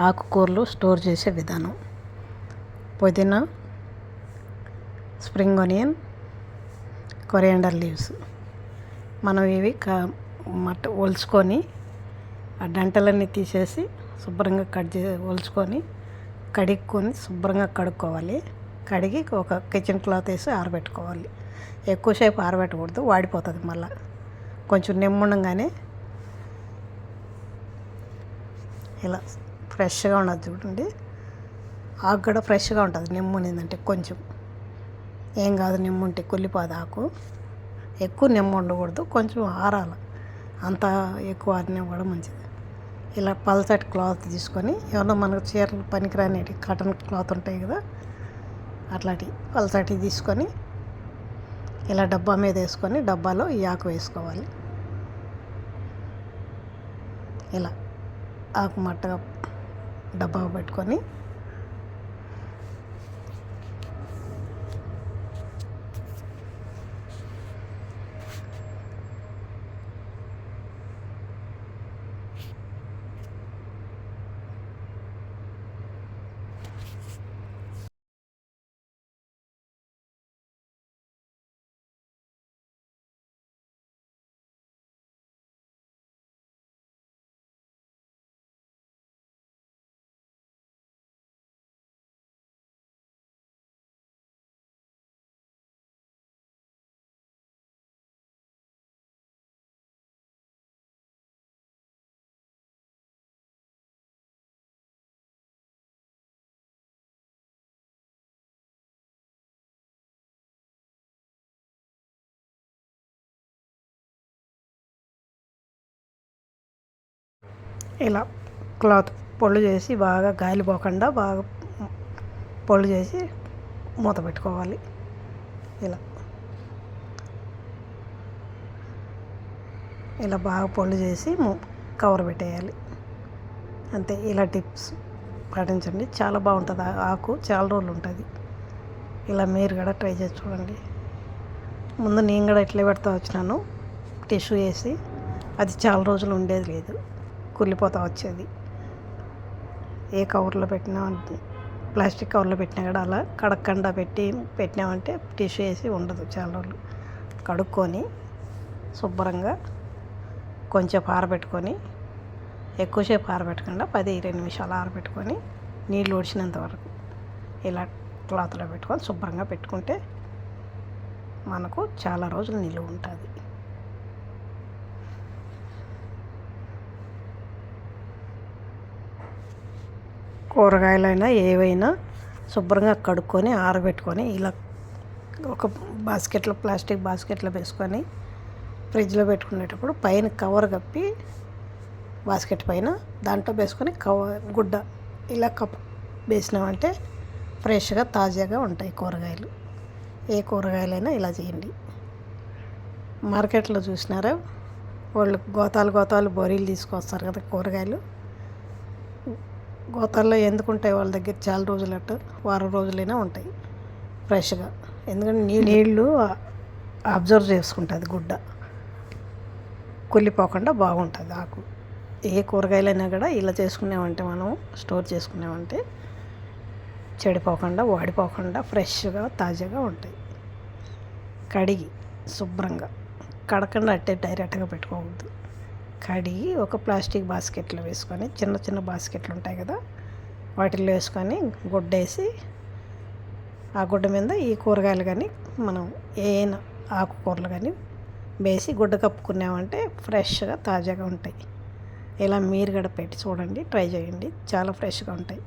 ఆకుకూరలు స్టోర్ చేసే విధానం. పుదీనా, స్ప్రింగ్ ఆనియన్, కొరియాండర్ లీవ్స్. మనం ఇవి ఒలుచుకొని ఆ డంటలన్నీ తీసేసి శుభ్రంగా ఒలుచుకొని కడుక్కొని శుభ్రంగా కడుక్కోవాలి. కడిగి ఒక కిచెన్ క్లాత్ వేసి ఆరబెట్టుకోవాలి. ఎక్కువసేపు ఆరబెట్టకూడదు, వాడిపోతుంది. మళ్ళీ కొంచెం నిమ్మడంగానే ఇలా ఫ్రెష్గా ఉన్నది చూడండి. ఆకు కూడా ఫ్రెష్గా ఉంటుంది. నిమ్మ ఉన్నదంటే కొంచెం ఏం కాదు, నిమ్మ ఉంటే కుళ్ళిపోదు ఆకు. ఎక్కువ నిమ్మ ఉండకూడదు, కొంచెం ఆరాలి. అంత ఎక్కువ ఆరినా కూడా మంచిది. ఇలా పల్చటి క్లాత్ తీసుకొని, ఏమన్నా మనకు చీరలు పనికిరాని కాటన్ క్లాత్ ఉంటాయి కదా, అట్లాంటి పల్చటి తీసుకొని ఇలా డబ్బా మీద వేసుకొని డబ్బాలో ఈ ఆకు వేసుకోవాలి. ఇలా ఆకు మట్టగా డబ్బా పెట్టుకొని ఇలా క్లాత్ పొళ్ళు చేసి బాగా గాలి పోకుండా బాగా పొళ్ళు చేసి మూత పెట్టుకోవాలి. ఇలా బాగా పొళ్ళు చేసి కవర్ పెట్టేయాలి. అంతే. ఇలా టిప్స్ పాటించండి, చాలా బాగుంటుంది. ఆకు చాలా రోజులు ఉంటుంది. ఇలా మీరు కూడా ట్రై చేసి చూడండి. ముందు నేను కూడా ఇట్లే పెడతా వచ్చినాను, టిష్యూ వేసి. అది చాలా రోజులు ఉండేది లేదు, కుళ్ళిపోతూ వచ్చేది. ఏ కవర్లో పెట్టినా, ప్లాస్టిక్ కవర్లో పెట్టినా కూడా అలా కడక్కుండా పెట్టినామంటే టిష్యూ వేసి ఉండదు చాలా రోజులు. కడుక్కొని శుభ్రంగా కొంచెం ఆరబెట్టుకొని, ఎక్కువసేపు ఆరబెట్టకుండా 10-20 నిమిషాలు ఆరబెట్టుకొని నీళ్ళు ఒడిచినంత వరకు ఇలా క్లాత్లో పెట్టుకొని శుభ్రంగా పెట్టుకుంటే మనకు చాలా రోజులు నిలువ ఉంటుంది. కూరగాయలైనా ఏవైనా శుభ్రంగా కడుక్కొని ఆరబెట్టుకొని ఇలా ఒక బాస్కెట్లో, ప్లాస్టిక్ బాస్కెట్లో వేసుకొని ఫ్రిడ్జ్లో పెట్టుకునేటప్పుడు పైన కవర్ కప్పి, బాస్కెట్ పైన దాంట్లో వేసుకొని గుడ్డ ఇలా వేసినామంటే ఫ్రెష్గా తాజాగా ఉంటాయి కూరగాయలు. ఏ కూరగాయలైనా ఇలా చేయండి. మార్కెట్లో చూసినారా, వాళ్ళు గోతాలు బోరీలు తీసుకొస్తారు కదా కూరగాయలు. గోతాల్లో ఎందుకుంటాయి వాళ్ళ దగ్గర చాలా రోజులు, వారం రోజులైనా ఉంటాయి ఫ్రెష్గా. ఎందుకంటే నీళ్ళు అబ్జర్వ్ చేసుకుంటుంది గుడ్డ, కుళ్ళిపోకుండా బాగుంటుంది ఆకు. ఏ కూరగాయలైనా కూడా ఇలా చేసుకున్నామంటే, మనం స్టోర్ చేసుకున్నామంటే చెడిపోకుండా, వాడిపోకుండా ఫ్రెష్గా తాజాగా ఉంటాయి. కడిగి శుభ్రంగా, కడకుండా అట్టే డైరెక్ట్గా పెట్టుకోవద్దు. కడిగి ఒక ప్లాస్టిక్ బాస్కెట్లో వేసుకొని, చిన్న చిన్న బాస్కెట్లు ఉంటాయి కదా, వాటిల్లో వేసుకొని గుడ్డేసి, ఆ గుడ్డ మీద ఈ కూరగాయలు కానీ మనం ఏమైనా ఆకుకూరలు కానీ వేసి గుడ్డ కప్పుకున్నామంటే ఫ్రెష్గా తాజాగా ఉంటాయి. ఇలా మీరు కూడా పెట్టి చూడండి, ట్రై చేయండి, చాలా ఫ్రెష్గా ఉంటాయి.